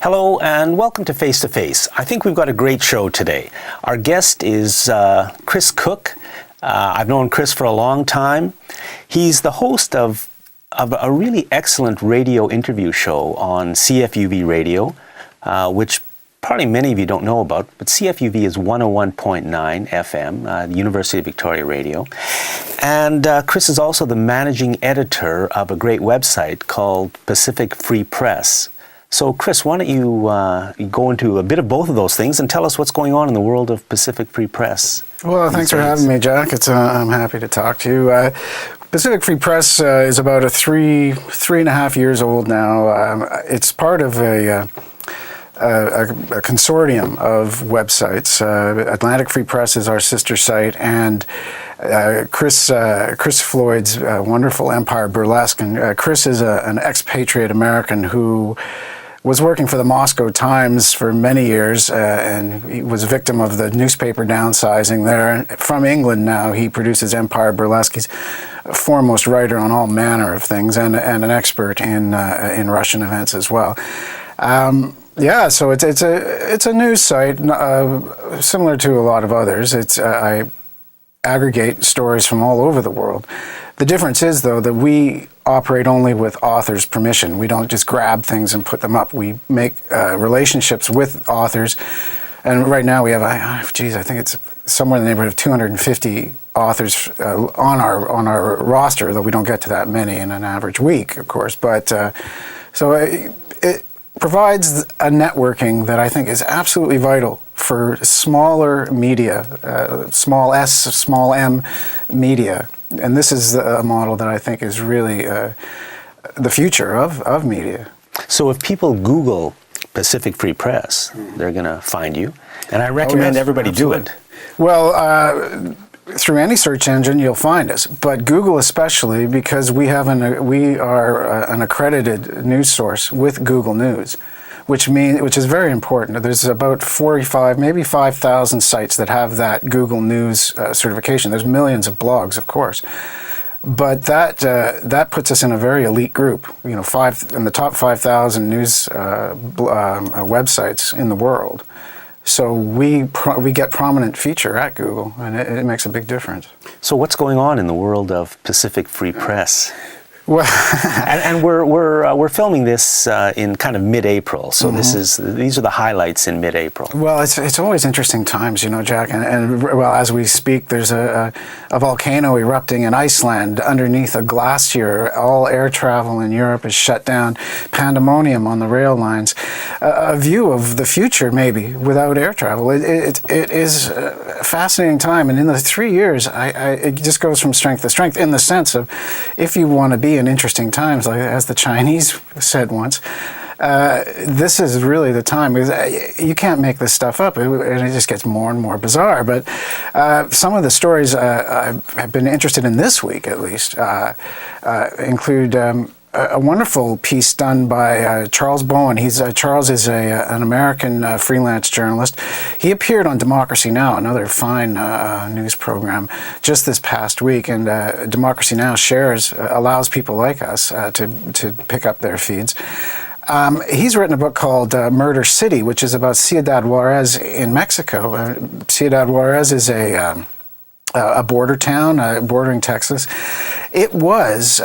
Hello and welcome to Face to Face. I think we've got a great show today. Our guest is Chris Cook. I've known Chris for a long time. He's the host of a really excellent radio interview show on CFUV radio, which probably many of you don't know about, but CFUV is 101.9 FM, the University of Victoria Radio. And Chris is also the managing editor of a great website called Pacific Free Press. So, Chris, why don't you go into a bit of both of those things and tell us what's going on in the world of Pacific Free Press? Well, thanks for having me, Jack. I'm happy to talk to you. Pacific Free Press is about a three and a half years old now. It's part of a consortium of websites. Atlantic Free Press is our sister site, and Chris Floyd's wonderful Empire Burlesque. And Chris is an expatriate American who was working for the Moscow Times for many years, and he was a victim of the newspaper downsizing there. From England now, he produces Empire Burlesque. He's a foremost writer on all manner of things, and an expert in Russian events as well. Yeah, so it's a news site similar to a lot of others. I aggregate stories from all over the world. The difference is, though, that we operate only with authors' permission. We don't just grab things and put them up. We make relationships with authors, and right now we have, I think it's somewhere in the neighborhood of 250 authors on our roster, though we don't get to that many in an average week, of course. But it provides a networking that I think is absolutely vital for smaller media, small s, small m media. And this is a model that I think is really the future of media. So if people Google Pacific Free Press, they're going to find you. And I recommend everybody absolutely. do it. Well, through any search engine, you'll find us, but Google especially, because we are an accredited news source with Google News, which is very important. There's about 45, maybe 5,000 sites that have that Google News certification. There's millions of blogs, of course, but that puts us in a very elite group. In the top 5,000 news websites in the world. So we get prominent feature at Google, and it makes a big difference. So what's going on in the world of Pacific Free Press? Well, and we're filming this in kind of mid-April, so these are the highlights in mid-April. Well, it's always interesting times, Jack. And well, as we speak, there's a volcano erupting in Iceland underneath a glacier. All air travel in Europe is shut down. Pandemonium on the rail lines. A view of the future, maybe without air travel. It is a fascinating time, and in the 3 years, it just goes from strength to strength. In the sense of, if you want to be in interesting times, like as the Chinese said once, this is really the time, because you can't make this stuff up, and it just gets more and more bizarre. But some of the stories I've been interested in this week, at least, include a wonderful piece done by Charles Bowen. Charles is an American freelance journalist. He appeared on Democracy Now!, another fine news program, just this past week. And Democracy Now! Allows people like us to pick up their feeds. He's written a book called Murder City, which is about Ciudad Juarez in Mexico. Ciudad Juarez is a border town bordering Texas. It was...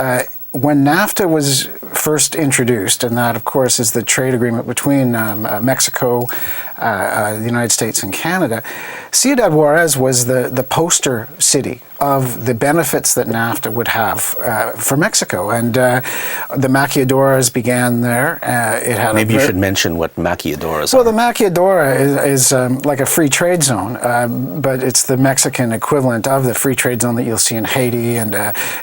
when NAFTA was first introduced, and that, of course, is the trade agreement between Mexico, the United States, and Canada, Ciudad Juarez was the poster city of the benefits that NAFTA would have for Mexico. And the maquiladoras began there. It had Maybe you should mention what maquiladoras are. Well, the maquiladora is like a free trade zone, but it's the Mexican equivalent of the free trade zone that you'll see in Haiti and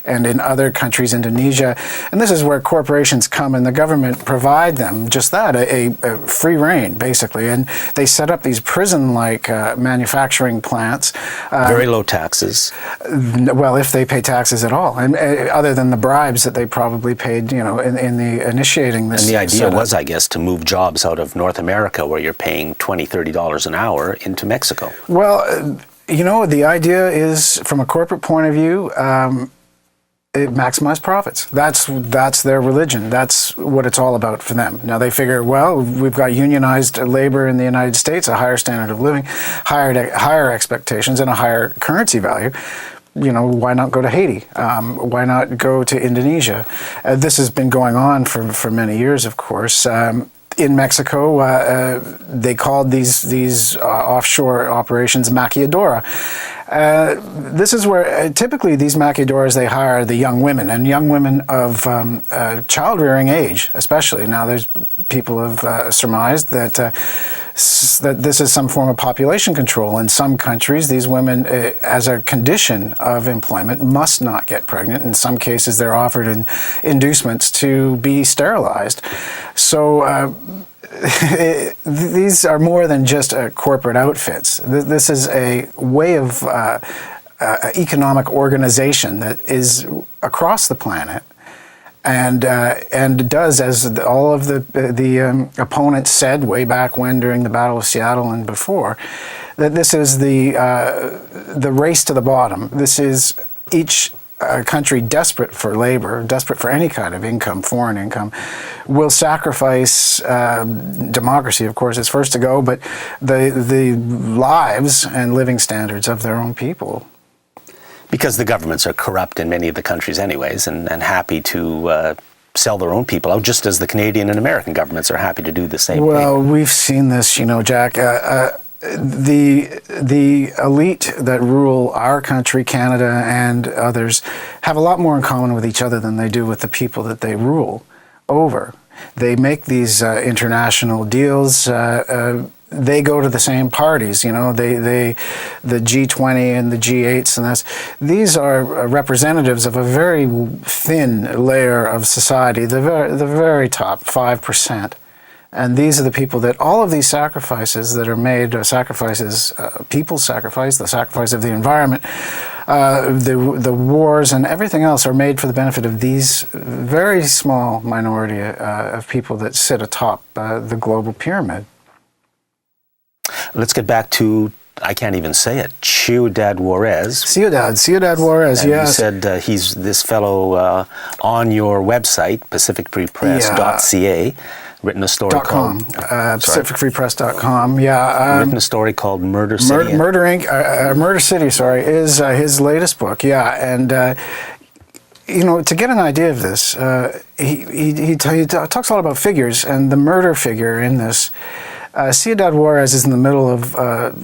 in other countries, Indonesia. And this is where corporations come and the government provide them just that, a free rein, basically. And they set up these prison-like manufacturing plants. Very low taxes. Well, if they pay taxes at all, and other than the bribes that they probably paid, in the initiating this. And the idea was, I guess, to move jobs out of North America, where you're paying $20, $30 an hour, into Mexico. Well, the idea is, from a corporate point of view, maximize profits. That's their religion. That's what it's all about for them. Now they figure, well, we've got unionized labor in the United States, a higher standard of living, higher expectations, and a higher currency value. Why not go to Haiti? Why not go to Indonesia? This has been going on for many years, of course. In Mexico, they called these offshore operations maquiladora. This is where typically these maquiladoras, they hire the young women, and young women of child-rearing age, especially. Now, there's people have surmised that this is some form of population control. In some countries, these women, as a condition of employment, must not get pregnant. In some cases, they're offered inducements to be sterilized. So these are more than just corporate outfits. This is a way of economic organization that is across the planet, and does, as all of the opponents said way back when during the Battle of Seattle and before, that this is the race to the bottom. This is each country desperate for labor, desperate for any kind of income, foreign income, will sacrifice democracy, of course, is first to go, but the lives and living standards of their own people. Because the governments are corrupt in many of the countries anyways, and happy to sell their own people out, just as the Canadian and American governments are happy to do the same thing. Well, we've seen this, Jack. The elite that rule our country, Canada, and others have a lot more in common with each other than they do with the people that they rule over. They make these international deals. They go to the same parties, the G20 and the G8s, and these are representatives of a very thin layer of society, the very top 5%. And these are the people that all of these sacrifices that are made, people's sacrifice, the sacrifice of the environment, the wars and everything else are made for the benefit of these very small minority of people that sit atop the global pyramid. Let's get back to, I can't even say it, Ciudad Juarez. Ciudad Juarez, and yes. You said he's this fellow on your website, pacificfreepress.ca. Written a story called pacificfreepress.com. Yeah, written a story called Murder City. Murder Inc. Murder City. Is his latest book. Yeah, and to get an idea of this, he talks a lot about figures, and the murder figure in this. Ciudad Juarez is in the middle of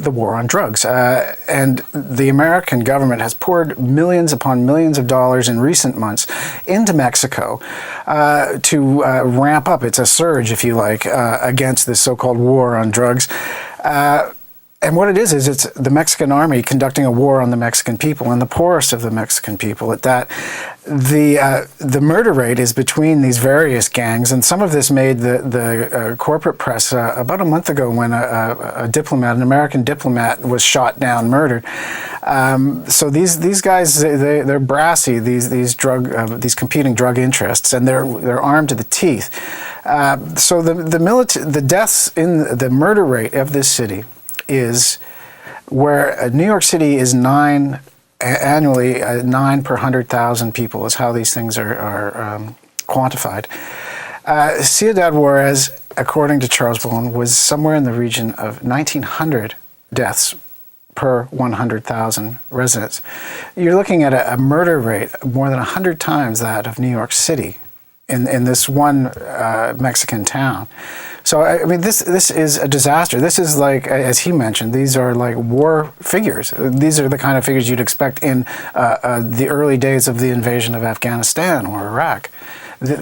the war on drugs, and the American government has poured millions upon millions of dollars in recent months into Mexico to ramp up. It's a surge, if you like, against this so-called war on drugs. And what it is it's the Mexican army conducting a war on the Mexican people, and the poorest of the Mexican people at that. The murder rate is between these various gangs, and some of this made the corporate press about a month ago when an American diplomat was shot down, murdered. So these guys, they're brassy, these competing drug interests, and they're armed to the teeth. So the deaths in the murder rate of this city is where New York City is annually 9 per 100,000 people is how these things are quantified. Ciudad Juarez, according to Charles Bowen, was somewhere in the region of 1,900 deaths per 100,000 residents. You're looking at a murder rate more than 100 times that of New York City in this one Mexican town. So, I mean, this is a disaster. This is like, as he mentioned, these are like war figures. These are the kind of figures you'd expect in the early days of the invasion of Afghanistan or Iraq.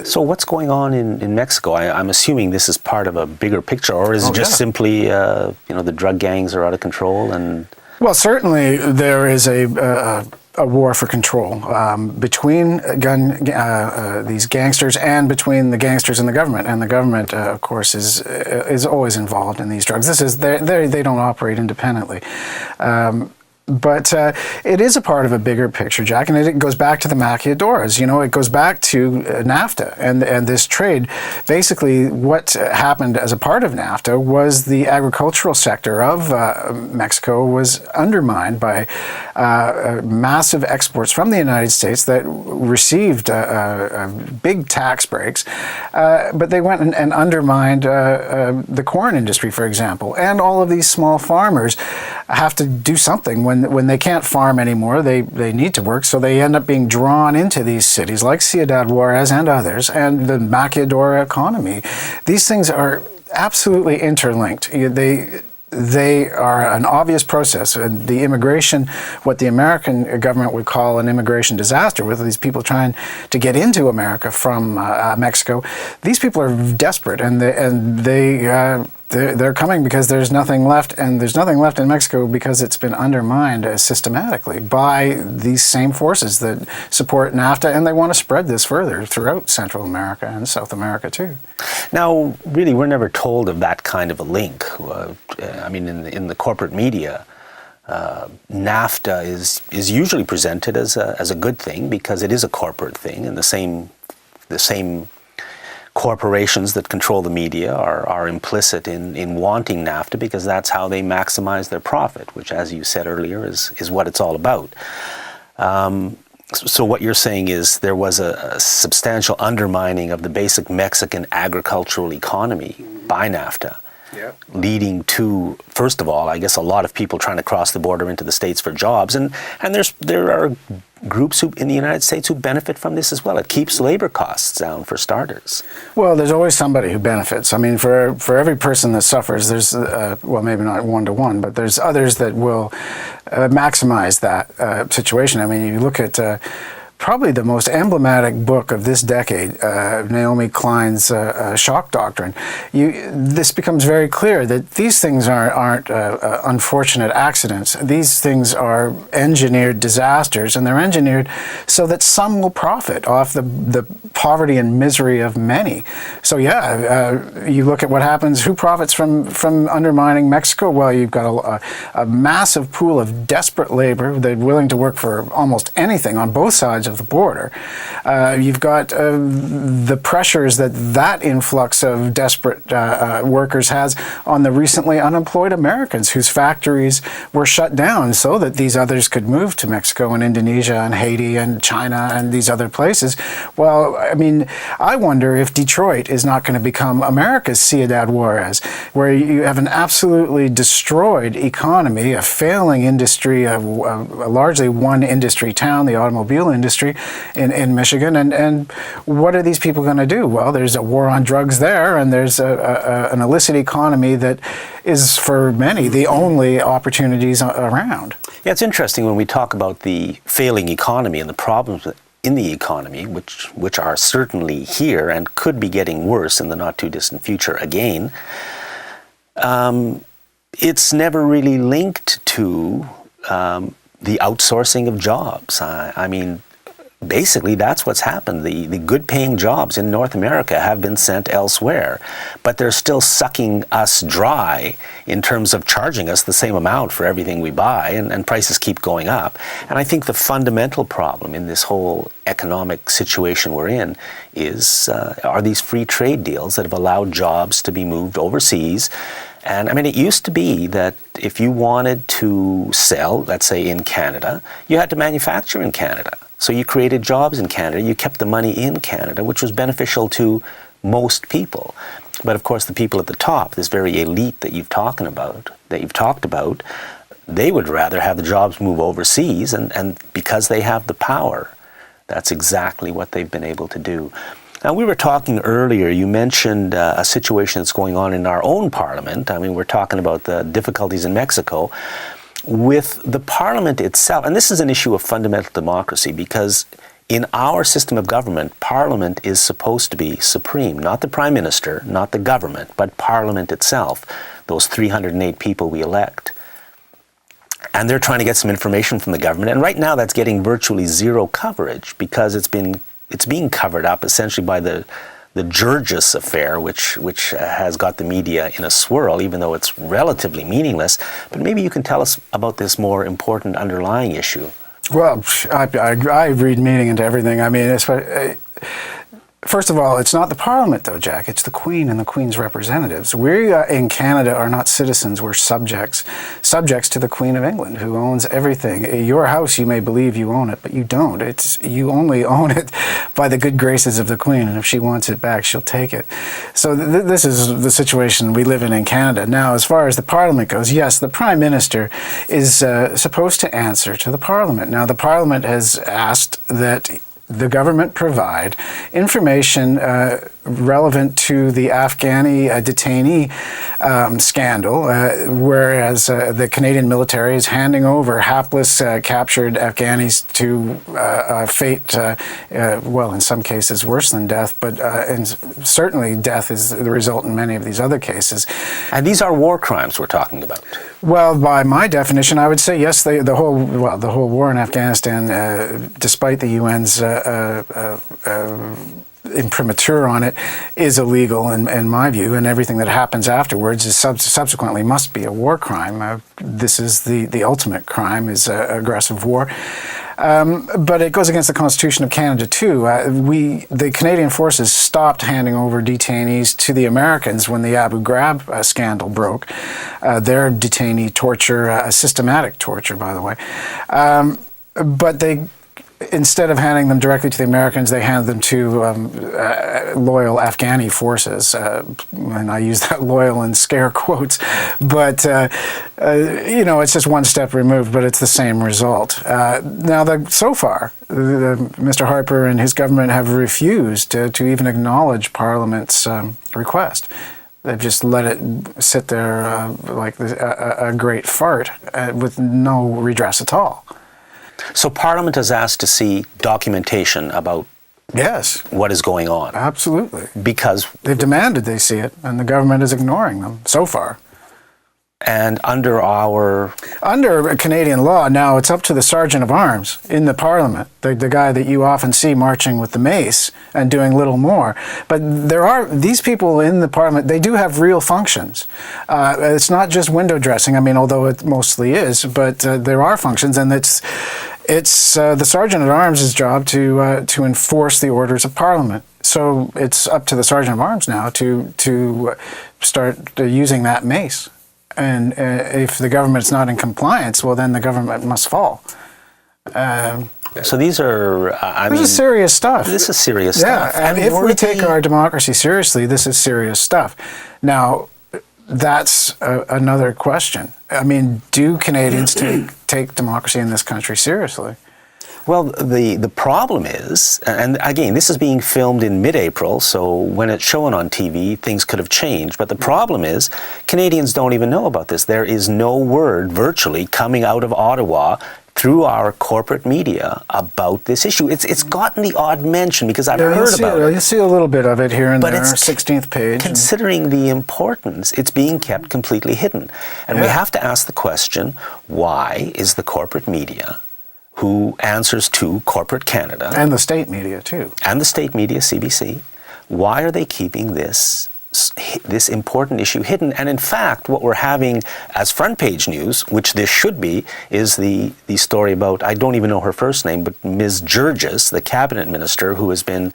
So what's going on in Mexico? I'm assuming this is part of a bigger picture, or is it just simply, the drug gangs are out of control? And well, certainly there is a war for control between these gangsters and between the gangsters and the government. And the government, of course, is always involved in these drugs. They don't operate independently. But it is a part of a bigger picture, Jack, and it goes back to the maquiladoras. You know, it goes back to NAFTA and this trade. Basically, what happened as a part of NAFTA was the agricultural sector of Mexico was undermined by massive exports from the United States that received big tax breaks, but they went and undermined the corn industry, for example, and all of these small farmers have to do something when they can't farm anymore. They need to work, so they end up being drawn into these cities like Ciudad Juarez and others, and the maquiladora economy. These things are absolutely interlinked. They are an obvious process. The immigration, what the American government would call an immigration disaster, with these people trying to get into America from Mexico, these people are desperate, and they're coming because there's nothing left, and there's nothing left in Mexico because it's been undermined systematically by these same forces that support NAFTA, and they want to spread this further throughout Central America and South America too. Now, really, we're never told of that kind of a link. I mean, in the corporate media, NAFTA is usually presented as a good thing because it is a corporate thing, and the same corporations that control the media are implicit in wanting NAFTA because that's how they maximize their profit, which, as you said earlier, is what it's all about. So what you're saying is there was a substantial undermining of the basic Mexican agricultural economy by NAFTA. Yep. Leading to, first of all, I guess, a lot of people trying to cross the border into the States for jobs, and there are groups in the United States who benefit from this as well. It keeps labor costs down, for starters. Well, there's always somebody who benefits. I mean, for every person that suffers, there's, well, maybe not one-to-one, but there's others that will maximize that situation. I mean, you look at probably the most emblematic book of this decade, Naomi Klein's Shock Doctrine. This becomes very clear that these things aren't unfortunate accidents. These things are engineered disasters, and they're engineered so that some will profit off the poverty and misery of many. So you look at what happens. Who profits from undermining Mexico? Well, you've got a massive pool of desperate labor. They're willing to work for almost anything on both sides of the border. You've got the pressures that influx of desperate workers has on the recently unemployed Americans whose factories were shut down so that these others could move to Mexico and Indonesia and Haiti and China and these other places. Well, I mean, I wonder if Detroit is not going to become America's Ciudad Juarez, where you have an absolutely destroyed economy, a failing industry, a largely one industry town, the automobile industry in Michigan. And what are these people going to do? Well, there's a war on drugs there, and there's an illicit economy that is, for many, the only opportunities around. Yeah, it's interesting when we talk about the failing economy and the problems in the economy, which are certainly here and could be getting worse in the not-too-distant future again. It's never really linked to the outsourcing of jobs. I mean, basically, that's what's happened. The good-paying jobs in North America have been sent elsewhere, but they're still sucking us dry in terms of charging us the same amount for everything we buy, and prices keep going up. And I think the fundamental problem in this whole economic situation we're in are these free trade deals that have allowed jobs to be moved overseas. And I mean, it used to be that if you wanted to sell, let's say in Canada, you had to manufacture in Canada. So you created jobs in Canada, you kept the money in Canada, which was beneficial to most people. But of course, the people at the top, this very elite that you've talked about, they would rather have the jobs move overseas, and because they have the power, that's exactly what they've been able to do. Now, we were talking earlier, you mentioned a situation that's going on in our own parliament. I mean, we're talking about the difficulties in Mexico with the parliament itself. And this is an issue of fundamental democracy, because in our system of government, parliament is supposed to be supreme, not the prime minister, not the government, but parliament itself, those 308 people we elect. And they're trying to get some information from the government. And right now that's getting virtually zero coverage because it's being covered up essentially by the the Georges affair, which has got the media in a swirl, even though it's relatively meaningless. But maybe you can tell us about this more important underlying issue. Well, I read meaning into everything. I mean, first of all, it's not the Parliament, though, Jack. It's the Queen and the Queen's representatives. We in Canada are not citizens. We're subjects to the Queen of England, who owns everything. Your house, you may believe you own it, but you don't. You only own it by the good graces of the Queen, and if she wants it back, she'll take it. So this is the situation we live in Canada. Now, as far as the Parliament goes, yes, the Prime Minister is supposed to answer to the Parliament. Now, the Parliament has asked that the government provide information relevant to the Afghani detainee scandal, whereas the Canadian military is handing over hapless captured Afghanis to fate, well, in some cases worse than death, but certainly death is the result in many of these other cases. And these are war crimes we're talking about. Well, by my definition, I would say yes. The whole war in Afghanistan, despite the UN's imprimatur on it, is illegal in my view, and everything that happens afterwards is subsequently must be a war crime. This is the ultimate crime, is aggressive war. But it goes against the Constitution of Canada too. The Canadian forces stopped handing over detainees to the Americans when the Abu Ghraib scandal broke. Their detainee torture, systematic torture, by the way. But they, instead of handing them directly to the Americans, they handed them to loyal Afghani forces. And I use that loyal in scare quotes. But, it's just one step removed, but it's the same result. Now, so far, Mr. Harper and his government have refused to even acknowledge Parliament's request. They've just let it sit there like a great fart with no redress at all. So Parliament has asked to see documentation about what is going on. Absolutely. Because they've demanded they see it, and the government is ignoring them so far. And under Canadian law, now it's up to the Sergeant of Arms in the Parliament, the guy that you often see marching with the mace and doing little more. But these people in the Parliament, they do have real functions. It's not just window dressing, although it mostly is, but there are functions, and it's the Sergeant at Arms' job to enforce the orders of Parliament. So it's up to the Sergeant of Arms now to start using that mace. And if the government's not in compliance, well, then the government must fall. So these are, this is serious stuff. This is serious stuff. Yeah, and if we take our democracy seriously, this is serious stuff. Now, that's another question. Do Canadians take democracy in this country seriously? Well, the problem is, and again, this is being filmed in mid-April, so when it's shown on TV, things could have changed. But the problem is, Canadians don't even know about this. There is no word virtually coming out of Ottawa through our corporate media about this issue. It's gotten the odd mention because I've heard about it. You see a little bit of it here and but there, it's 16th page. Considering the importance, it's being kept completely hidden. And we have to ask the question, why is the corporate media, who answers to corporate Canada, and the state media too, and the state media, CBC, why are they keeping this important issue hidden? And in fact, what we're having as front page news, which this should be, is the story about, I don't even know her first name, but Ms. Georges, the cabinet minister, who has been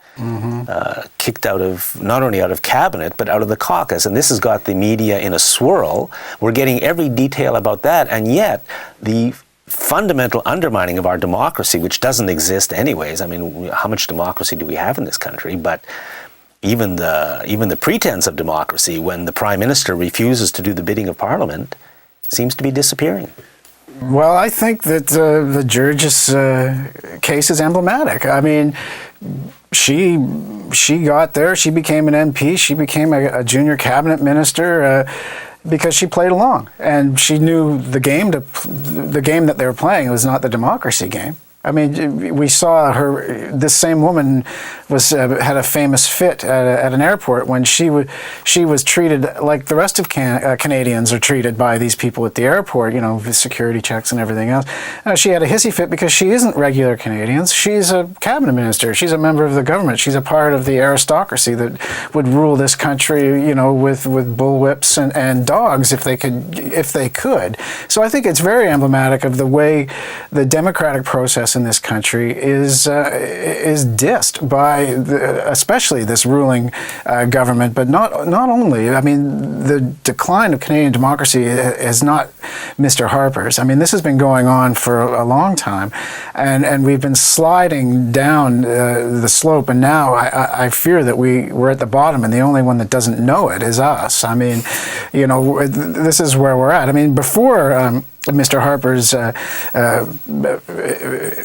kicked out of, not only out of cabinet, but out of the caucus. And this has got the media in a swirl. We're getting every detail about that, and yet the fundamental undermining of our democracy, which doesn't exist anyways. How much democracy do we have in this country? But even the pretense of democracy, when the Prime Minister refuses to do the bidding of Parliament, seems to be disappearing. Well, I think that the Georges case is emblematic. She got there, she became an MP, she became a junior cabinet minister, because she played along, and she knew the game that they were playing was not the democracy game. I mean, we saw her. This same woman had a famous fit at an airport when she was treated like the rest of Canadians are treated by these people at the airport. You know, with security checks and everything else. She had a hissy fit because she isn't regular Canadians. She's a cabinet minister. She's a member of the government. She's a part of the aristocracy that would rule this country. You know, with bullwhips and dogs if they could. So I think it's very emblematic of the way the democratic process in this country is dissed by especially this ruling government, but not only. I mean, the decline of Canadian democracy is not Mr. Harper's. I mean, this has been going on for a long time, and we've been sliding down the slope, and now I fear that we're at the bottom, and the only one that doesn't know it is us. I mean, you know, this is where we're at. I mean, before Mr. Harper's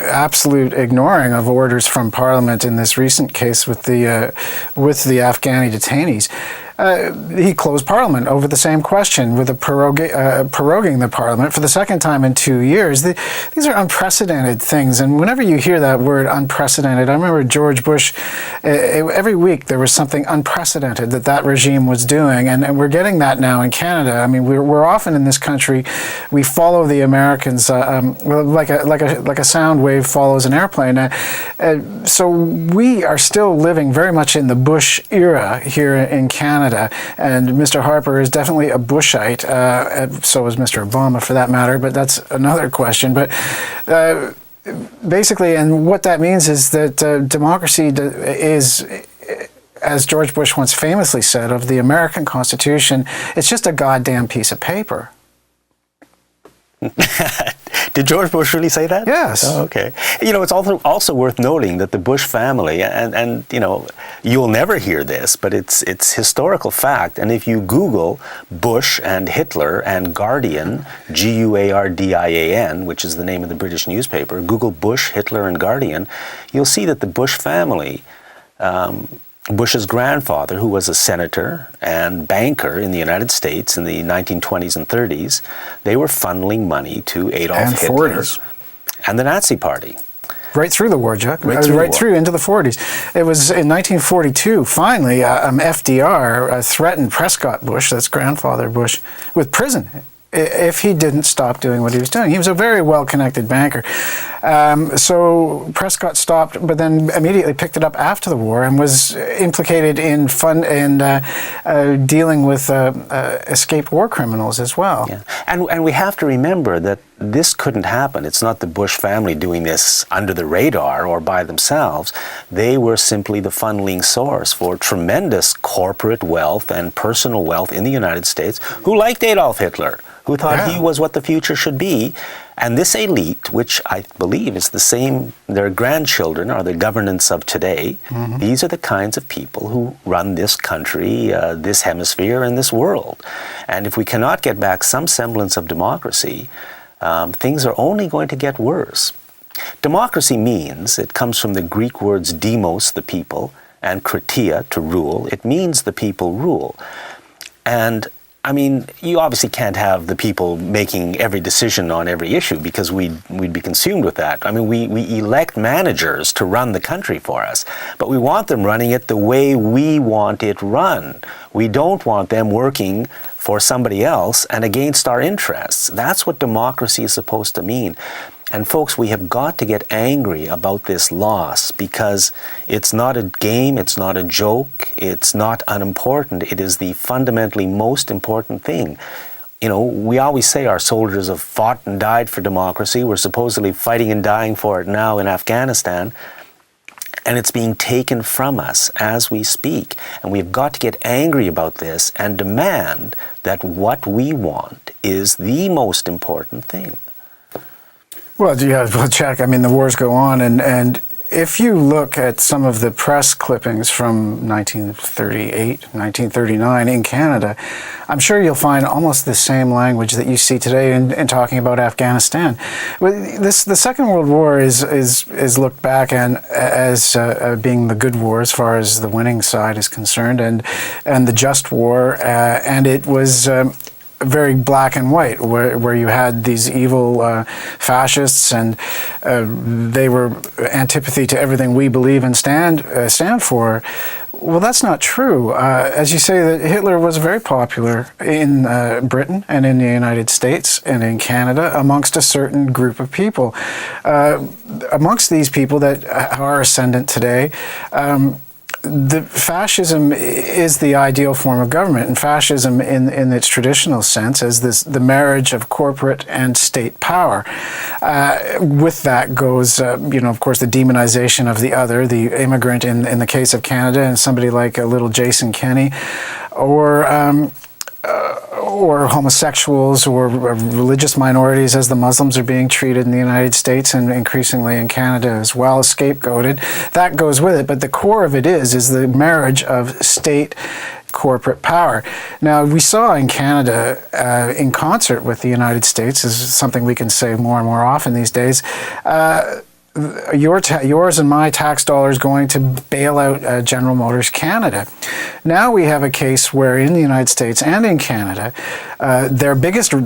absolute ignoring of orders from Parliament in this recent case with the Afghani detainees, he closed Parliament over the same question with proroguing the Parliament for the second time in 2 years. These are unprecedented things, and whenever you hear that word unprecedented, I remember George Bush, every week there was something unprecedented that regime was doing, and we're getting that now in Canada. I mean, we're often in this country, we follow the Americans like a sound wave follows an airplane. So we are still living very much in the Bush era here in Canada. And Mr. Harper is definitely a Bushite, so is Mr. Obama for that matter, but that's another question. But basically, and what that means is that democracy is, as George Bush once famously said of the American Constitution, it's just a goddamn piece of paper. Did George Bush really say that? Yes. Oh, okay. You know, it's also worth noting that the Bush family, and you know, you'll never hear this, but it's historical fact. And if you Google Bush and Hitler and Guardian, Guardian, which is the name of the British newspaper, Google Bush, Hitler, and Guardian, you'll see that the Bush family, Bush's grandfather, who was a senator and banker in the United States in the 1920s and 30s, they were funneling money to Adolf Hitler 40s. And the Nazi Party. Right through the war, Jack. Right through into the 40s. It was in 1942, finally, FDR threatened Prescott Bush, that's grandfather Bush, with prison if he didn't stop doing what he was doing. He was a very well-connected banker. So Prescott stopped, but then immediately picked it up after the war and was implicated in dealing with escaped war criminals as well. Yeah. And we have to remember that this couldn't happen. It's not the Bush family doing this under the radar or by themselves. They were simply the funneling source for tremendous corporate wealth and personal wealth in the United States who liked Adolf Hitler, who thought he was what the future should be. And this elite, which I believe is the same, their grandchildren are the governance of today, these are the kinds of people who run this country, this hemisphere, and this world. And if we cannot get back some semblance of democracy, things are only going to get worse. Democracy means, it comes from the Greek words demos, the people, and kratia, to rule. It means the people rule. And I mean, you obviously can't have the people making every decision on every issue because we'd be consumed with that. I mean, we elect managers to run the country for us, but we want them running it the way we want it run. We don't want them working for somebody else and against our interests. That's what democracy is supposed to mean. And folks, we have got to get angry about this loss because it's not a game, it's not a joke, it's not unimportant. It is the fundamentally most important thing. You know, we always say our soldiers have fought and died for democracy. We're supposedly fighting and dying for it now in Afghanistan. And it's being taken from us as we speak. And we've got to get angry about this and demand that what we want is the most important thing. Well, Jack, I mean, the wars go on, and if you look at some of the press clippings from 1938, 1939 in Canada, I'm sure you'll find almost the same language that you see today in talking about Afghanistan. The Second World War is looked back as being the good war as far as the winning side is concerned, and the just war, and it was very black and white, where you had these evil fascists, and they were antipathy to everything we believe and stand for. Well, that's not true. As you say, that Hitler was very popular in Britain and in the United States and in Canada amongst a certain group of people. Amongst these people that are ascendant today, the fascism is the ideal form of government, and fascism in its traditional sense is the marriage of corporate and state power. With that goes, of course, the demonization of the other, the immigrant in the case of Canada, and somebody like a little Jason Kenney, or homosexuals or religious minorities as the Muslims are being treated in the United States and increasingly in Canada as well, scapegoated. That goes with it, but the core of it is the marriage of state corporate power. Now, we saw in Canada, in concert with the United States, is something we can say more and more often these days, yours and my tax dollars going to bail out General Motors Canada. Now we have a case where in the United States and in Canada, the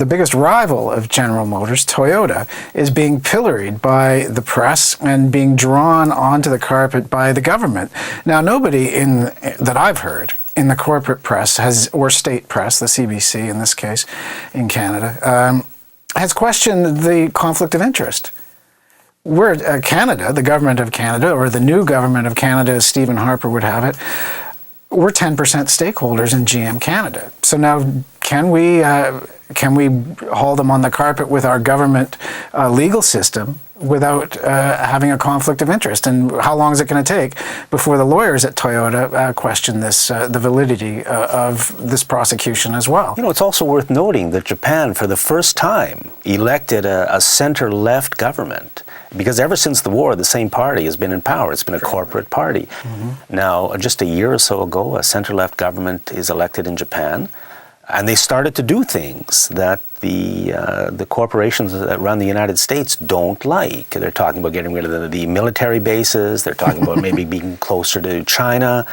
biggest rival of General Motors, Toyota, is being pilloried by the press and being drawn onto the carpet by the government. Now, nobody that I've heard in the corporate press or state press, the CBC in this case in Canada, has questioned the conflict of interest. We're Canada, the government of Canada, or the new government of Canada, as Stephen Harper would have it, we're 10% stakeholders in GM Canada. So now, can we haul them on the carpet with our government legal system without having a conflict of interest? And how long is it going to take before the lawyers at Toyota question the validity of this prosecution as well? It's also worth noting that Japan, for the first time, elected a center-left government. Because ever since the war, the same party has been in power. It's been a corporate party. Mm-hmm. Now, just a year or so ago, a center-left government is elected in Japan, and they started to do things that the corporations that run the United States don't like. They're talking about getting rid of the military bases. They're talking about maybe being closer to China.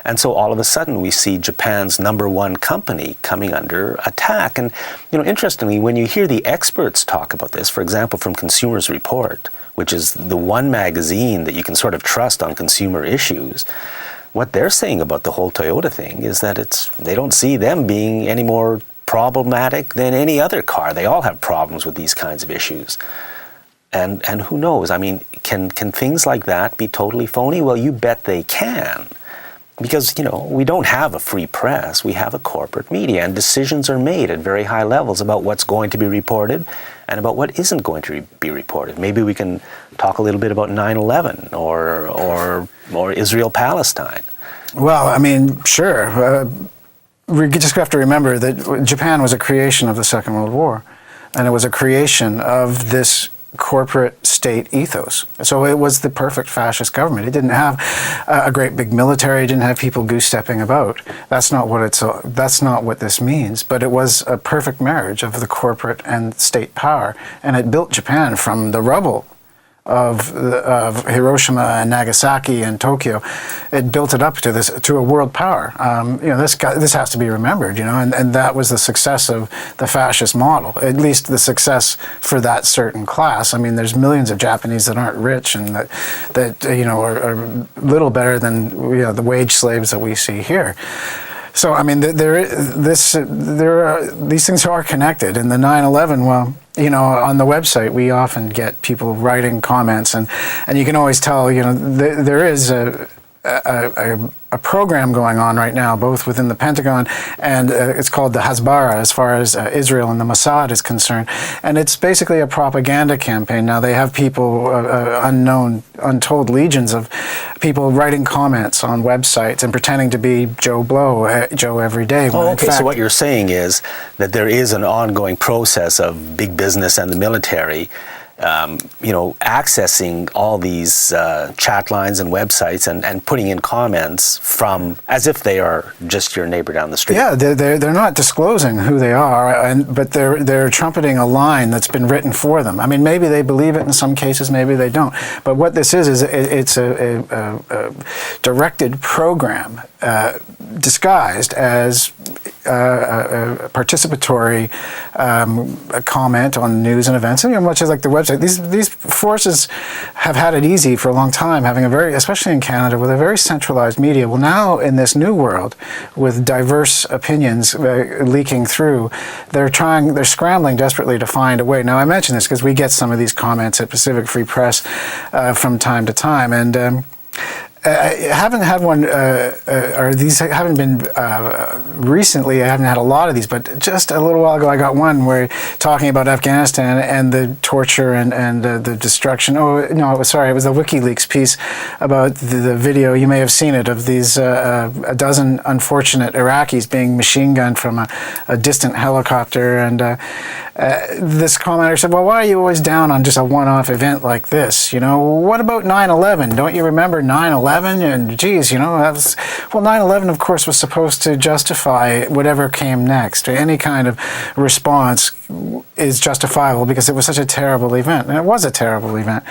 And so all of a sudden we see Japan's number one company coming under attack. And, interestingly, when you hear the experts talk about this, for example, from Consumers Report, which is the one magazine that you can sort of trust on consumer issues, what they're saying about the whole Toyota thing is that they don't see them being any more problematic than any other car. They all have problems with these kinds of issues. And who knows? I mean, can things like that be totally phony? Well, you bet they can. Because, we don't have a free press. We have a corporate media, and decisions are made at very high levels about what's going to be reported and about what isn't going to be reported. Maybe we can talk a little bit about 9/11 or Israel-Palestine. Well, I mean, sure. We just have to remember that Japan was a creation of the Second World War, and it was a creation of this corporate state ethos. So it was the perfect fascist government. It didn't have a great big military. It didn't have people goose-stepping about. That's not what this means. But it was a perfect marriage of the corporate and state power, and it built Japan from the rubble of Hiroshima and Nagasaki and Tokyo. It built it up to a world power. This has to be remembered. And that was the success of the fascist model. At least the success for that certain class. I mean, there's millions of Japanese that aren't rich and that are little better than the wage slaves that we see here. So I mean, these things are connected. And the 9/11, well, on the website we often get people writing comments, and you can always tell, there is a program going on right now, both within the Pentagon and it's called the Hasbara, as far as Israel and the Mossad is concerned. And it's basically a propaganda campaign. Now, they have people, untold legions of people writing comments on websites and pretending to be Joe Blow, Joe every day. Oh, okay. So what you're saying is that there is an ongoing process of big business and the military accessing all these chat lines and websites and putting in comments from as if they are just your neighbor down the street. Yeah, they're not disclosing who they are, but they're trumpeting a line that's been written for them. I mean, maybe they believe it in some cases, maybe they don't. But what this is it's a directed program disguised as participatory comment on news and events, and much as like the website. These forces have had it easy for a long time, having a very, especially in Canada, with a very centralized media. Well, now in this new world, with diverse opinions leaking through, they're scrambling desperately to find a way. Now, I mention this because we get some of these comments at Pacific Free Press from time to time, and I haven't had one, or these haven't been recently. I haven't had a lot of these, but just a little while ago, I got one where talking about Afghanistan and the torture and the destruction. Oh no, it was the WikiLeaks piece about the video. You may have seen it, of these a dozen unfortunate Iraqis being machine gunned from a distant helicopter. And this commenter said, "Well, why are you always down on just a one-off event like this? You know, what about 9/11? Don't you remember 9/11? And geez, you know, 9/11, of course, was supposed to justify whatever came next. Any kind of response is justifiable because it was such a terrible event, and it was a terrible event.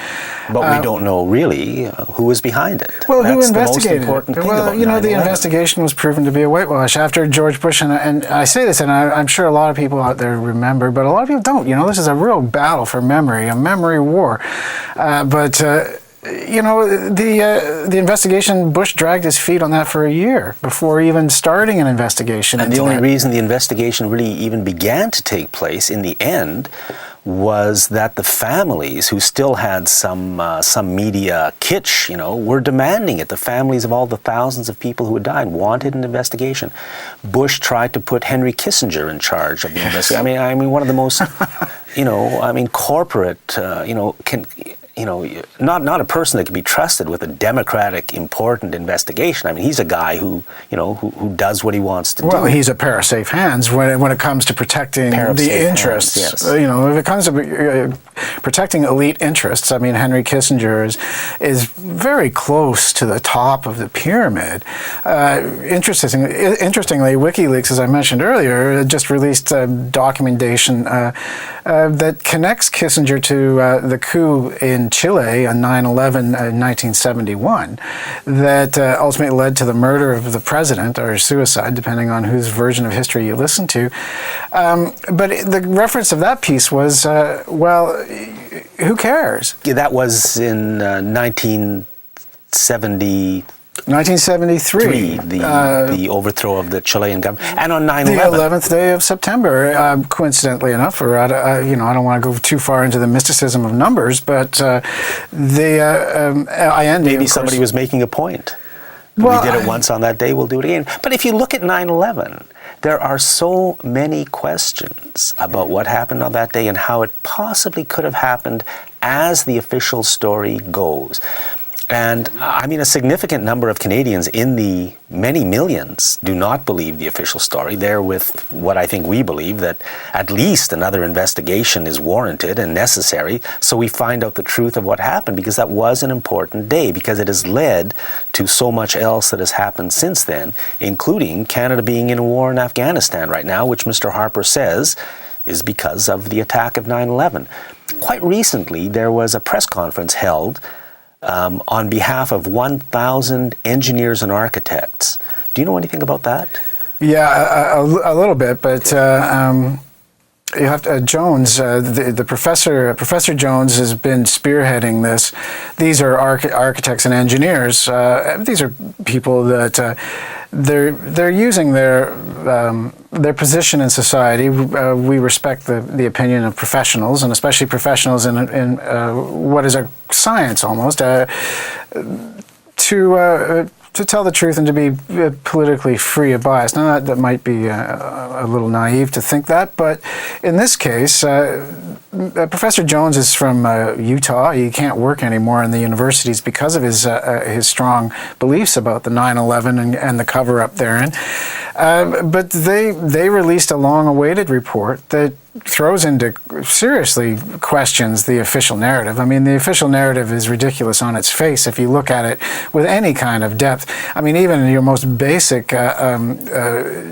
But we don't know really who was behind it. Well, That's who investigated the most important thing about you know, 9/11. the investigation was proven to be a whitewash after George Bush, and I say this, and I'm sure a lot of people out there remember, but a lot of people don't. You know, this is a real battle for memory, a memory war. You know, the investigation, Bush dragged his feet on that for a year before even starting an investigation. And the only reason the investigation really even began to take place in the end was that the families, who still had some media kitsch, you know, were demanding it. The families of all the thousands of people who had died wanted an investigation. Bush tried to put Henry Kissinger in charge of the investigation. I mean, one of the most, corporate, not a person that can be trusted with a democratic, important investigation. I mean, he's a guy who does what he wants to do. Well, he's a pair of safe hands when it comes to protecting the interests. Hands, yes. You know, if it comes to protecting elite interests, I mean, Henry Kissinger is very close to the top of the pyramid. Interestingly, WikiLeaks, as I mentioned earlier, just released documentation that connects Kissinger to the coup in Chile on 9/11 in 1971 that ultimately led to the murder of the president, or suicide, depending on whose version of history you listen to. But the reference of that piece was, who cares? Yeah, that was in 1973. 1973. The overthrow of the Chilean government. And on 9/11. The 11th day of September, coincidentally enough, or I don't want to go too far into the mysticism of numbers, but maybe somebody was making a point. Well, we did it once on that day, we'll do it again. But if you look at 9/11, there are so many questions about what happened on that day and how it possibly could have happened as the official story goes. And I mean, a significant number of Canadians, in the many millions, do not believe the official story. They're with what I think we believe, that at least another investigation is warranted and necessary, so we find out the truth of what happened, because that was an important day, because it has led to so much else that has happened since then, including Canada being in a war in Afghanistan right now, which Mr. Harper says is because of the attack of 9/11. Quite recently, there was a press conference held on behalf of 1,000 engineers and architects. Do you know anything about that? Yeah, a little bit, but you have to, Jones, the Professor Jones has been spearheading this. These are architects and engineers. These are people that they're using their position in society. We respect the opinion of professionals, and especially professionals in what is a science almost, to tell the truth and to be politically free of bias. Now, that might be a little naive to think that, but in this case, Professor Jones is from Utah. He can't work anymore in the universities because of his strong beliefs about the 9/11 and the cover-up therein. But they released a long-awaited report that seriously questions the official narrative. I mean, the official narrative is ridiculous on its face if you look at it with any kind of depth. I mean, even your most basic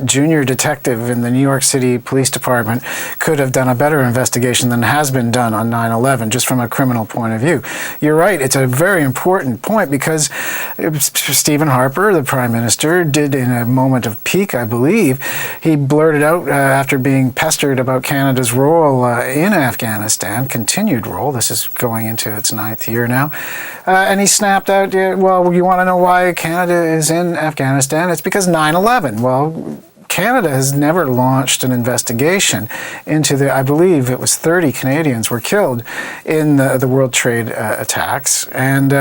junior detective in the New York City Police Department could have done a better investigation than has been done on 9/11, just from a criminal point of view. You're right, it's a very important point, because Stephen Harper, the Prime Minister, did, in a moment of pique, I believe, he blurted out after being pestered about Canada's role in Afghanistan, continued role, this is going into its 9th year now, and he snapped out, well, you want to know why Canada is in Afghanistan? It's because 9/11. Well, Canada has never launched an investigation into I believe it was 30 Canadians were killed in the World Trade attacks, and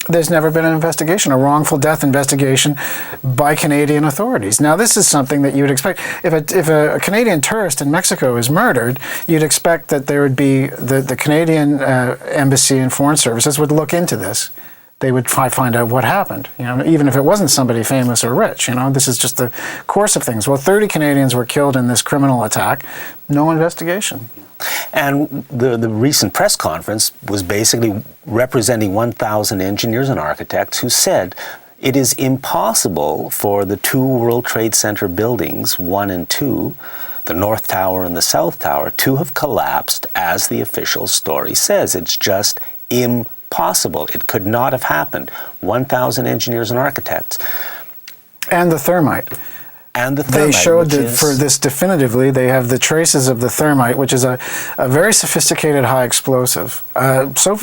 there's never been an investigation, a wrongful death investigation by Canadian authorities. Now, this is something that you would expect. If a Canadian tourist in Mexico is murdered, you'd expect that there would be the Canadian Embassy and Foreign Services would look into this. They would find out what happened, even if it wasn't somebody famous or rich. This is just the course of things. Well, 30 Canadians were killed in this criminal attack. No investigation. And the recent press conference was basically representing 1,000 engineers and architects who said it is impossible for the two World Trade Center buildings, 1 and 2, the North Tower and the South Tower, to have collapsed as the official story says. It's just impossible. It could not have happened. 1,000 engineers and architects. And the thermite. They showed that for this definitively, they have the traces of the thermite, which is a very sophisticated high explosive. So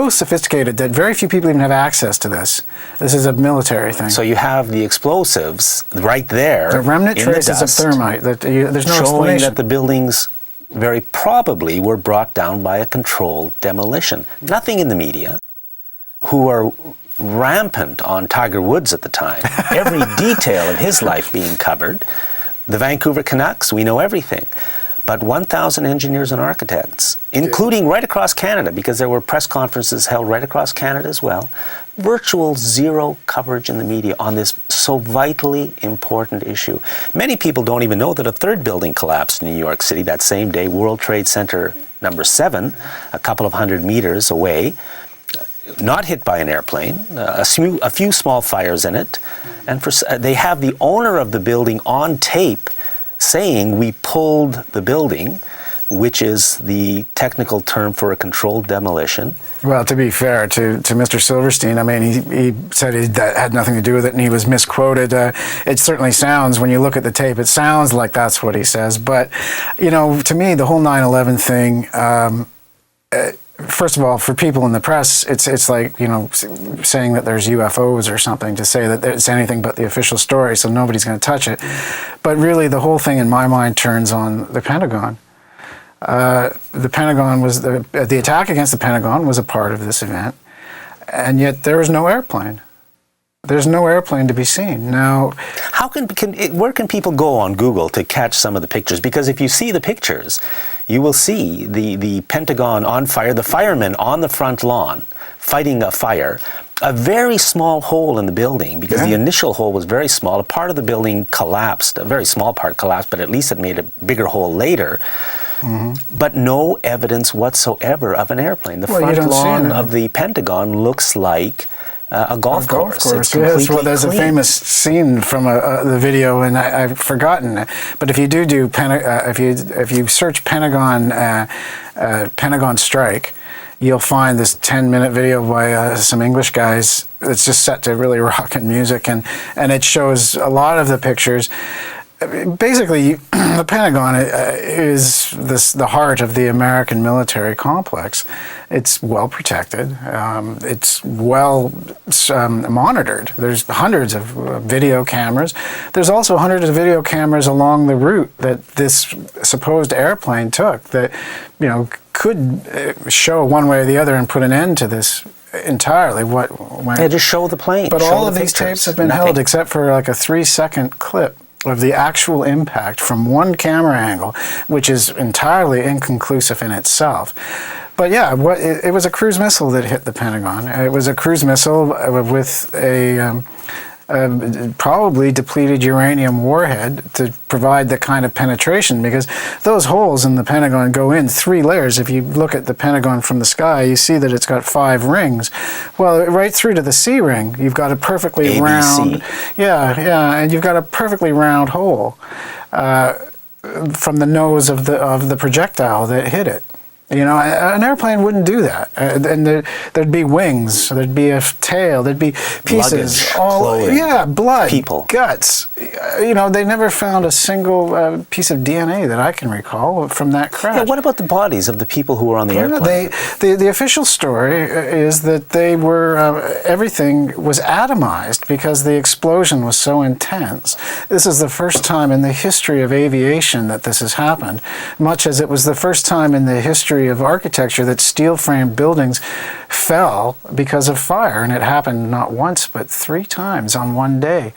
sophisticated that very few people even have access to this. This is a military thing. So you have the explosives right there. The remnant traces of thermite. There's no showing explanation. that the buildings very probably were brought down by a controlled demolition. Nothing in the media, who are rampant on Tiger Woods at the time. Every detail of his life being covered. The Vancouver Canucks, we know everything. But 1,000 engineers and architects, including right across Canada, because there were press conferences held right across Canada as well, virtual zero coverage in the media on this so vitally important issue. Many people don't even know that a third building collapsed in New York City that same day, World Trade Center number 7, a couple of hundred meters away, not hit by an airplane, a few small fires in it, and they have the owner of the building on tape saying we pulled the building, which is the technical term for a controlled demolition. Well, to be fair to Mr. Silverstein, I mean, he said that had nothing to do with it, and he was misquoted. It certainly sounds, when you look at the tape, it sounds like that's what he says. But, to me, the whole 9/11 thing, first of all, for people in the press, it's like, saying that there's UFOs or something, to say that it's anything but the official story, so nobody's going to touch it. But really, the whole thing, in my mind, turns on the Pentagon. The Pentagon was, the attack against the Pentagon was a part of this event, and yet there was no airplane. There's no airplane to be seen. Now, where can people go on Google to catch some of the pictures? Because if you see the pictures, you will see the Pentagon on fire, the firemen on the front lawn fighting a fire, a very small hole in the building, because the initial hole was very small. A part of the building collapsed, a very small part collapsed, but at least it made a bigger hole later. Mm-hmm. But no evidence whatsoever of an airplane. The front lawn of the Pentagon looks like a golf course. It's completely well, there's clean. a famous scene from the video, and I've forgotten it. But if you if you search Pentagon strike, you'll find this 10-minute video by some English guys. It's just set to really rockin' music, and it shows a lot of the pictures. Basically, the Pentagon is the heart of the American military complex. It's well protected. It's well monitored. There's hundreds of video cameras. There's also hundreds of video cameras along the route that this supposed airplane took that, could show one way or the other and put an end to this entirely. Just show the plane. But all of these tapes have been held except for like a 3-second clip of the actual impact from one camera angle, which is entirely inconclusive in itself. But yeah, it was a cruise missile that hit the Pentagon. It was a cruise missile with a probably depleted uranium warhead to provide the kind of penetration, because those holes in the Pentagon go in 3 layers. If you look at the Pentagon from the sky, you see that it's got 5 rings. Well, right through to the C ring, you've got a perfectly ABC. round, and you've got a perfectly round hole from the nose of the projectile that hit it. You know, an airplane wouldn't do that. And there'd be wings, there'd be a tail, there'd be pieces, luggage, clothing, blood, people, guts. You know, they never found a single piece of DNA that I can recall from that crash. Yeah, what about the bodies of the people who were on the airplane? The official story is that they were everything was atomized because the explosion was so intense. This is the first time in the history of aviation that this has happened, much as it was the first time in the history of architecture that steel frame buildings fell because of fire, and it happened not once but 3 times on one day.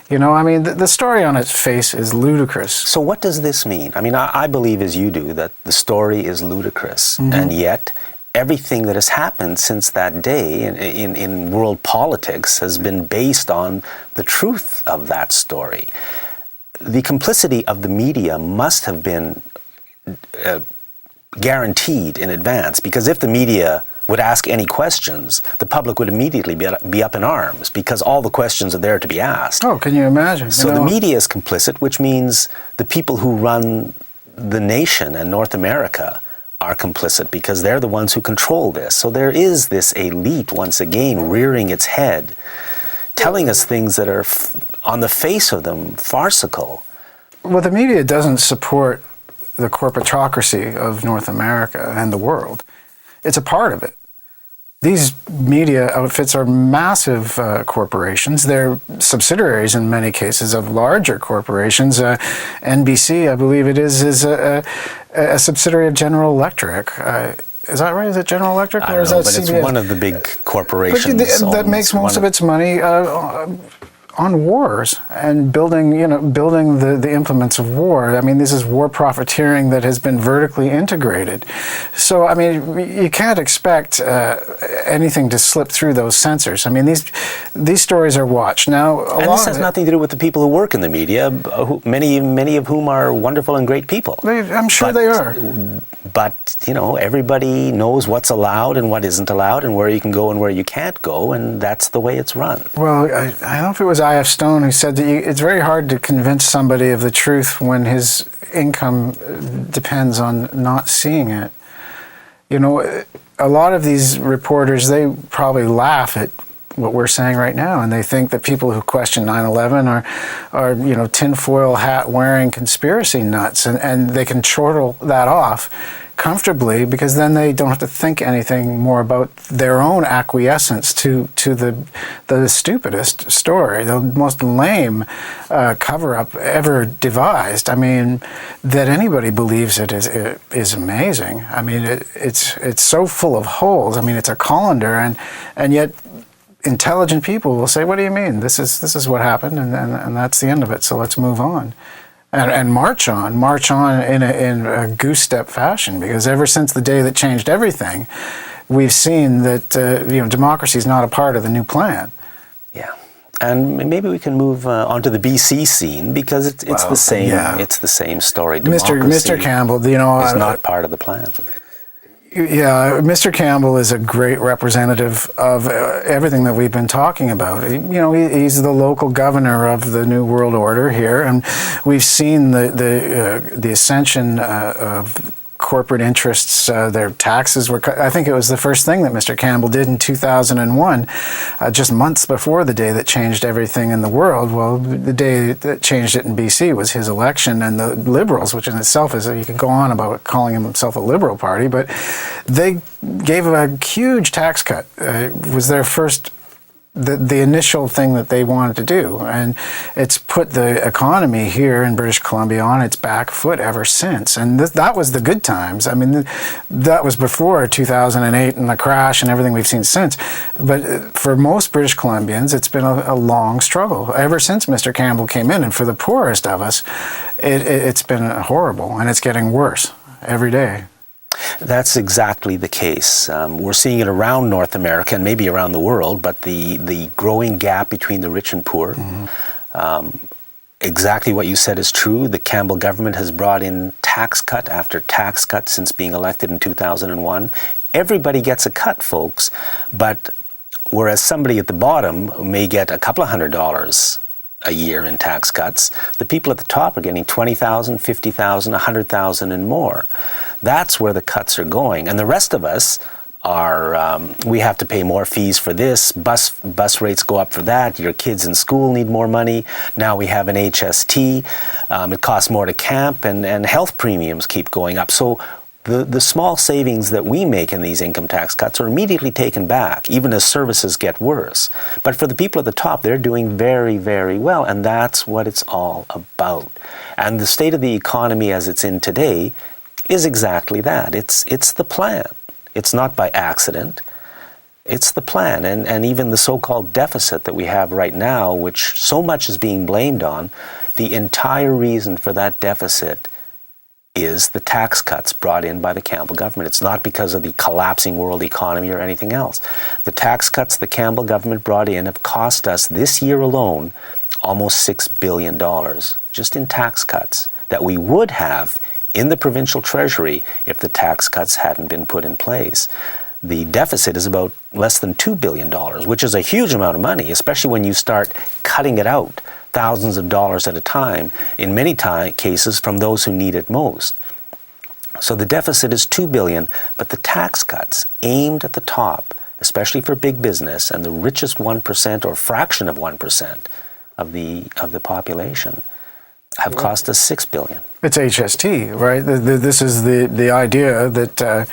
You know, I mean, the story on its face is ludicrous. So what does this mean? I mean, I believe, as you do, that the story is ludicrous, and yet everything that has happened since that day in world politics has been based on the truth of that story. The complicity of the media must have been guaranteed in advance, because if the media would ask any questions, the public would immediately be up in arms, because all the questions are there to be asked. Oh, can you imagine? So the media is complicit, which means the people who run the nation and North America are complicit, because they're the ones who control this. So there is this elite, once again, rearing its head, telling us things that are, on the face of them, farcical. Well, the media doesn't support the corporatocracy of North America and the world. It's a part of it. These media outfits are massive corporations. They're subsidiaries in many cases of larger corporations. NBC, I believe it is a subsidiary of General Electric. Is that right? Is it General Electric, or is that CBS? It's one of the big corporations. But that makes most of its money on wars and building the implements of war. I mean, this is war profiteering that has been vertically integrated. So, I mean, you can't expect anything to slip through those censors. I mean, these stories are watched. Now, this has nothing to do with the people who work in the media, many of whom are wonderful and great people. I'm sure they are. But, you know, everybody knows what's allowed and what isn't allowed, and where you can go and where you can't go, and that's the way it's run. Well, I don't know if it was I.F. Stone who said that it's very hard to convince somebody of the truth when his income depends on not seeing it. You know, a lot of these reporters, they probably laugh at what we're saying right now, and they think that people who question 9/11 are you know, tinfoil hat wearing conspiracy nuts, and they can chortle that off comfortably, because then they don't have to think anything more about their own acquiescence to the stupidest story, the most lame cover-up ever devised. I mean, that anybody believes it is amazing. I mean, it's so full of holes. I mean, it's a colander, and yet intelligent people will say, "What do you mean? This is what happened, and that's the end of it. So let's move on." And march on in a goose step fashion, because ever since the day that changed everything, we've seen that democracy is not a part of the new plan. Yeah, and maybe we can move onto the BC scene, because it's the same. Yeah. It's the same story. Mr. Campbell, is not part of the plan. Yeah, Mr. Campbell is a great representative of everything that we've been talking about. He's the local governor of the New World Order here, and we've seen the ascension of corporate interests. Their taxes were cut. I think it was the first thing that Mr. Campbell did in 2001, just months before the day that changed everything in the world. Well, the day that changed it in BC was his election, and the Liberals, which in itself is, you could go on about calling himself a Liberal party, but they gave a huge tax cut. It was their first the initial thing that they wanted to do, and it's put the economy here in British Columbia on its back foot ever since. And that was the good times. I mean, that was before 2008 and the crash and everything we've seen since. But for most British Columbians, it's been a long struggle ever since Mr. Campbell came in. And for the poorest of us, it's been horrible, and it's getting worse every day. That's exactly the case. We're seeing it around North America and maybe around the world, but the growing gap between the rich and poor. Exactly what you said is true. The Campbell government has brought in tax cut after tax cut since being elected in 2001. Everybody gets a cut, folks, but whereas somebody at the bottom may get a couple of $100 a year in tax cuts, the people at the top are getting $20,000, $50,000, $100,000 and more. That's where the cuts are going. And the rest of us are, we have to pay more fees for this, bus rates go up for that, your kids in school need more money, now we have an HST, it costs more to camp, and health premiums keep going up. So the small savings that we make in these income tax cuts are immediately taken back, even as services get worse. But for the people at the top, they're doing very, very well, and that's what it's all about. And the state of the economy as it's in today is exactly that. It's the plan. It's not by accident. It's the plan. And even the so-called deficit that we have right now, which so much is being blamed on, the entire reason for that deficit is the tax cuts brought in by the Campbell government. It's not because of the collapsing world economy or anything else. The tax cuts the Campbell government brought in have cost us this year alone almost $6 billion just in tax cuts that we would have in the provincial treasury if the tax cuts hadn't been put in place. The deficit is about less than $2 billion, which is a huge amount of money, especially when you start cutting it out, thousands of dollars at a time, in many cases from those who need it most. So the deficit is $2 billion, but the tax cuts aimed at the top, especially for big business and the richest 1% or fraction of 1% of the population, have cost us $6 billion. It's HST, right? This is the idea that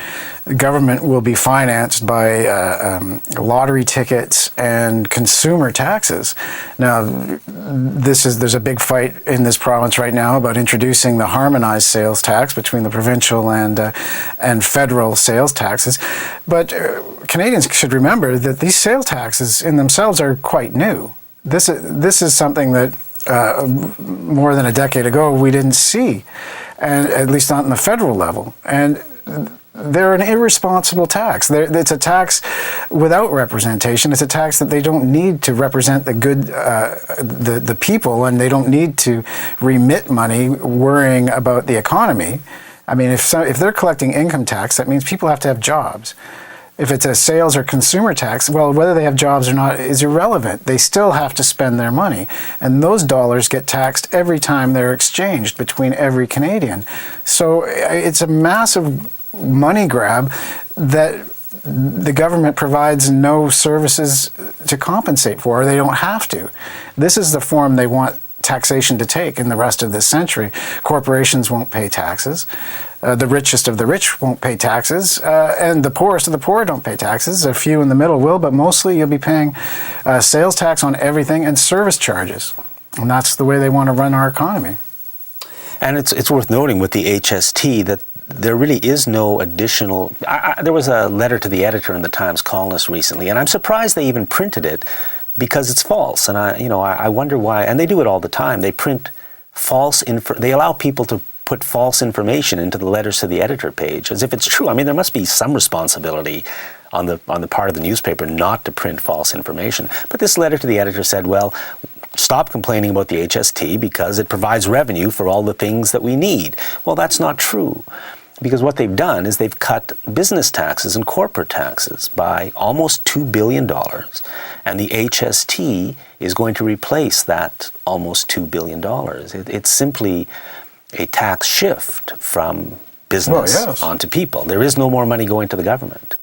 government will be financed by lottery tickets and consumer taxes. Now, there's a big fight in this province right now about introducing the harmonized sales tax between the provincial and federal sales taxes. But Canadians should remember that these sales taxes in themselves are quite new. This is something that more than a decade ago we didn't see, and at least not in the federal level. And they're an irresponsible tax. It's a tax without representation. It's a tax that they don't need to represent the good, the people, and they don't need to remit money worrying about the economy. I mean, if they're collecting income tax, that means people have to have jobs. If it's a sales or consumer tax, well, whether they have jobs or not is irrelevant. They still have to spend their money. And those dollars get taxed every time they're exchanged between every Canadian. So it's a massive money grab that the government provides no services to compensate for, or they don't have to. This is the form they want taxation to take in the rest of this century. Corporations won't pay taxes. The richest of the rich won't pay taxes, and the poorest of the poor don't pay taxes. A few in the middle will, but mostly you'll be paying sales tax on everything and service charges. And that's the way they want to run our economy. And it's worth noting with the HST that there really is no additional... there was a letter to the editor in the Times Colonist recently, and I'm surprised they even printed it because it's false. And I wonder why. And they do it all the time. They print false they allow people to put false information into the letters to the editor page as if it's true. I mean, there must be some responsibility on the part of the newspaper not to print false information. But this letter to the editor said, well, stop complaining about the HST because it provides revenue for all the things that we need. Well, that's not true. Because what they've done is they've cut business taxes and corporate taxes by almost $2 billion. And the HST is going to replace that almost $2 billion. It's simply a tax shift from business onto people. There is no more money going to the government.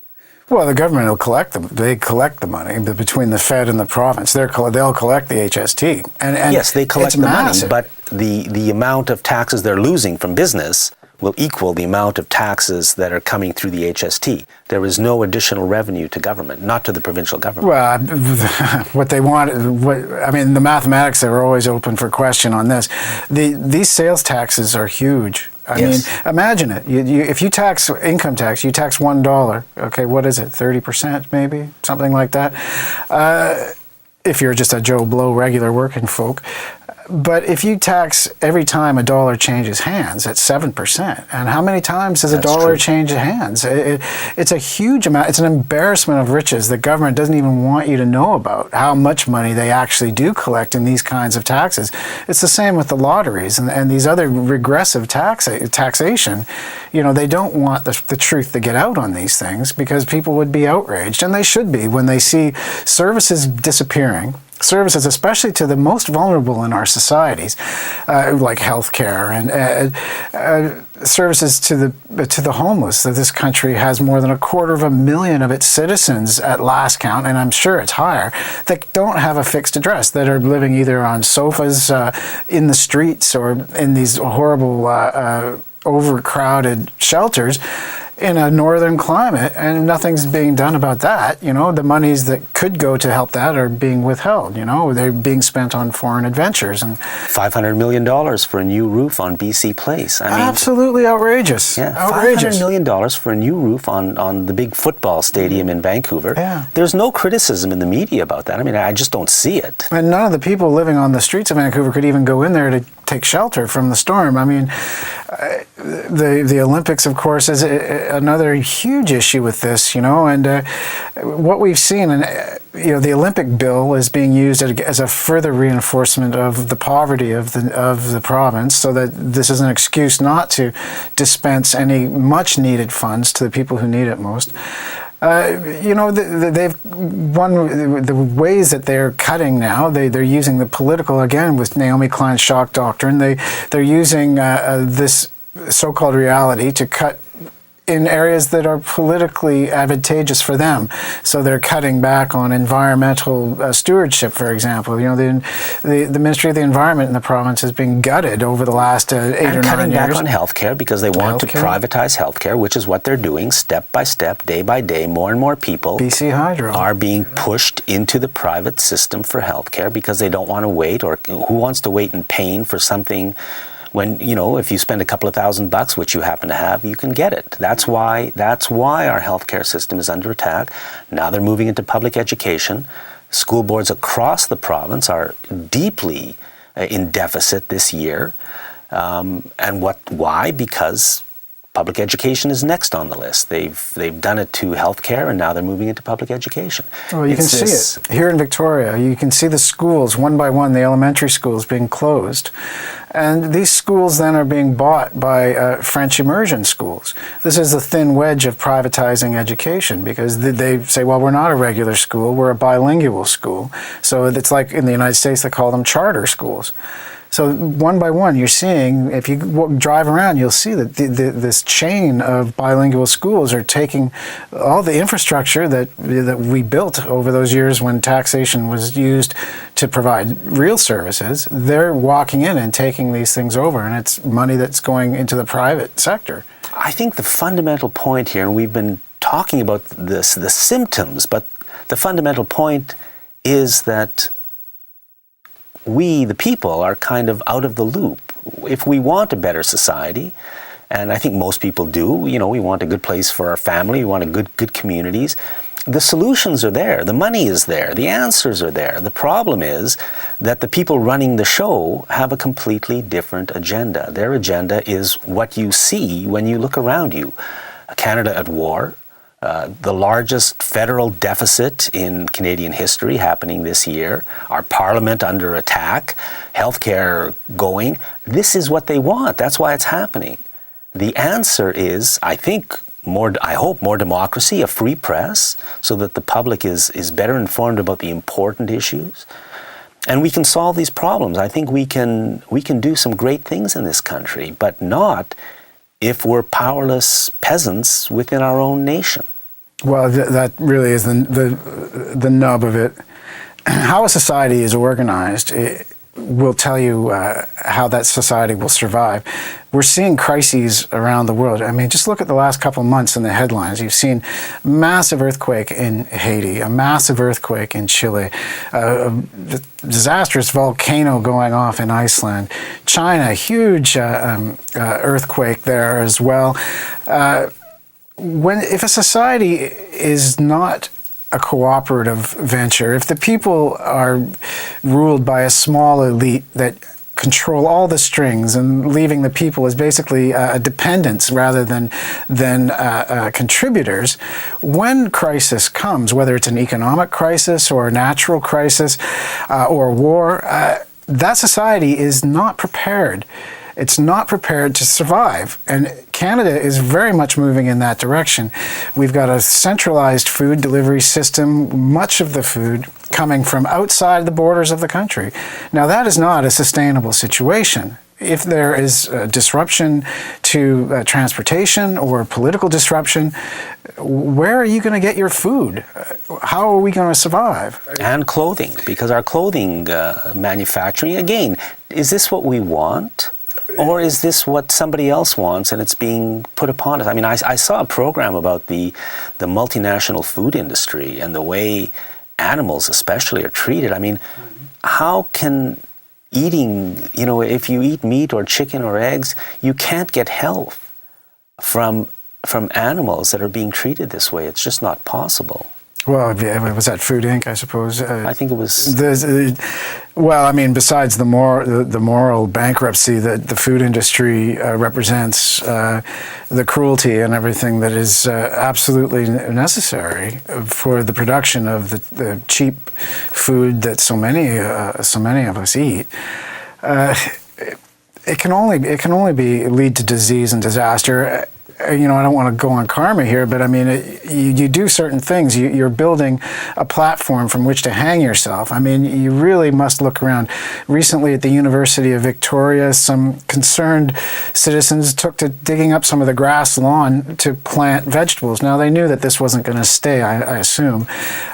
Well, the government will collect them. They collect the money between the Fed and the province. They'll collect the HST. And yes, they collect the massive money, but the amount of taxes they're losing from business will equal the amount of taxes that are coming through the HST. There is no additional revenue to government, not to the provincial government. Well, what they want, the mathematics are always open for question on this. These sales taxes are huge. I mean, imagine it. If you tax income tax, you tax $1. Okay, what is it? 30% maybe, something like that. If you're just a Joe Blow regular working folk. But if you tax every time a dollar changes hands, that's 7%. And how many times does a dollar change hands? It's a huge amount. It's an embarrassment of riches. The government doesn't even want you to know about how much money they actually do collect in these kinds of taxes. It's the same with the lotteries and these other regressive taxation. You know, they don't want the truth to get out on these things because people would be outraged, and they should be, when they see services disappearing. Services, especially to the most vulnerable in our societies, like healthcare and services to the homeless. That this country has more than 250,000 of its citizens at last count, and I'm sure it's higher, that don't have a fixed address, that are living either on sofas in the streets or in these horrible overcrowded shelters in a northern climate, and nothing's being done about that. You know, the monies that could go to help that are being withheld. You know, they're being spent on foreign adventures. And $500 million for a new roof on BC Place. I mean, absolutely outrageous. Yeah, outrageous. $500 million for a new roof on the big football stadium in Vancouver. Yeah. There's no criticism in the media about that. I mean, I just don't see it. And none of the people living on the streets of Vancouver could even go in there to take shelter from the storm. I mean, the Olympics, of course, is another huge issue with this, you know, and what we've seen, and you know, the Olympic bill is being used as a further reinforcement of the poverty of the province, so that this is an excuse not to dispense any much needed funds to the people who need it most. You know, the ways that they're cutting now, they're using the political, again, with Naomi Klein's shock doctrine, they're using this so-called reality to cut in areas that are politically advantageous for them. So they're cutting back on environmental stewardship, for example. You know, the Ministry of the Environment in the province has been gutted over the last 8 or 9 years. And cutting back on healthcare because they want to privatize healthcare, which is what they're doing step by step, day by day. More and more people BC Hydro are being pushed into the private system for healthcare because they don't want to wait, or who wants to wait in pain for something when, you know, if you spend a couple of $1,000, which you happen to have, you can get it. That's why our healthcare system is under attack. Now they're moving into public education. School boards across the province are deeply in deficit this year. And why? Because public education is next on the list. They've done it to healthcare, and now they're moving into public education. Well, you can see it here in Victoria. You can see the schools one by one, the elementary schools being closed. And these schools then are being bought by French immersion schools. This is the thin wedge of privatizing education, because they say, well, we're not a regular school, we're a bilingual school. So it's like in the United States, they call them charter schools. So one by one, you're seeing, if you drive around, you'll see that this chain of bilingual schools are taking all the infrastructure that we built over those years when taxation was used to provide real services. They're walking in and taking these things over, and it's money that's going into the private sector. I think the fundamental point here, and we've been talking about this, the symptoms, but the fundamental point is that we, the people, are kind of out of the loop. If we want a better society, and I think most people do, you know, we want a good place for our family, we want a good communities, the solutions are there, the money is there, the answers are there. The problem is that the people running the show have a completely different agenda. Their agenda is what you see when you look around you. Canada at war, the largest federal deficit in Canadian history happening this year, our parliament under attack, healthcare going. This is what they want. That's why it's happening. The answer is, I hope, more democracy, a free press, so that the public is better informed about the important issues. And we can solve these problems. I think we can do some great things in this country, but not if we're powerless peasants within our own nation. Well, that really is the nub of it. How a society is organized will tell you how that society will survive. We're seeing crises around the world. I mean, just look at the last couple of months in the headlines. You've seen massive earthquake in Haiti, a massive earthquake in Chile, a disastrous volcano going off in Iceland, China, huge earthquake there as well. If a society is not a cooperative venture, if the people are ruled by a small elite that control all the strings and leaving the people as basically dependents rather than contributors. When crisis comes, whether it's an economic crisis or a natural crisis or war, that society is not prepared. It's not prepared to survive. And Canada is very much moving in that direction. We've got a centralized food delivery system, much of the food coming from outside the borders of the country. Now, that is not a sustainable situation. If there is disruption to transportation or political disruption, where are you going to get your food? How are we going to survive? And clothing, because our clothing manufacturing, again, is this what we want? Or is this what somebody else wants and it's being put upon us? I mean, I saw a program about the multinational food industry and the way animals especially are treated. I mean, how can eating, if you eat meat or chicken or eggs, you can't get health from animals that are being treated this way. It's just not possible. Well, was that Food Inc., I suppose? I think it was. Well, I mean, besides the moral bankruptcy that the food industry represents, the cruelty and everything that is absolutely necessary for the production of the cheap food that so many of us eat, it can only lead to disease and disaster. I don't want to go on karma here, but I mean, you do certain things. You're building a platform from which to hang yourself. I mean, you really must look around. Recently at the University of Victoria, some concerned citizens took to digging up some of the grass lawn to plant vegetables. Now, they knew that this wasn't going to stay, I assume,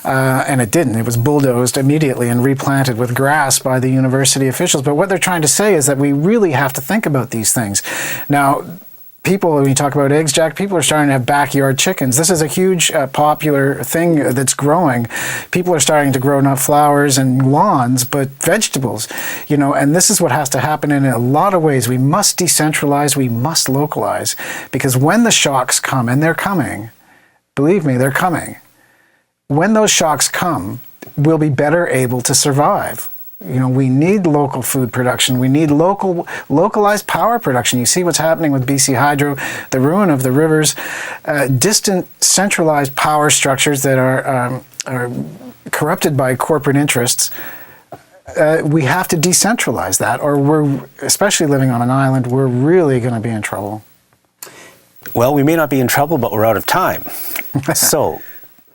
and it didn't. It was bulldozed immediately and replanted with grass by the university officials. But what they're trying to say is that we really have to think about these things. Now, people, when you talk about eggs, Jack, people are starting to have backyard chickens. This is a huge popular thing that's growing. People are starting to grow not flowers and lawns, but vegetables, and this is what has to happen in a lot of ways. We must decentralize, we must localize, because when the shocks come, and they're coming, believe me, they're coming. When those shocks come, we'll be better able to survive. We need local food production. We need localized power production. You see what's happening with BC Hydro, the ruin of the rivers, distant centralized power structures that are corrupted by corporate interests. We have to decentralize that, or we're, especially living on an island, we're really going to be in trouble. Well, we may not be in trouble, but we're out of time. So,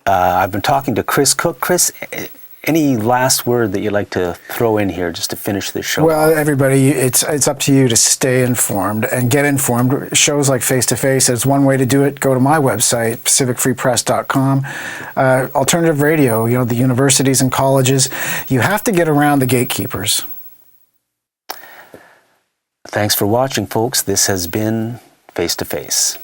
I've been talking to Chris Cook. Chris, any last word that you'd like to throw in here just to finish this show? Well, everybody, it's up to you to stay informed and get informed. Shows like Face to Face is one way to do it. Go to my website, pacificfreepress.com. Alternative radio, the universities and colleges. You have to get around the gatekeepers. Thanks for watching, folks. This has been Face to Face.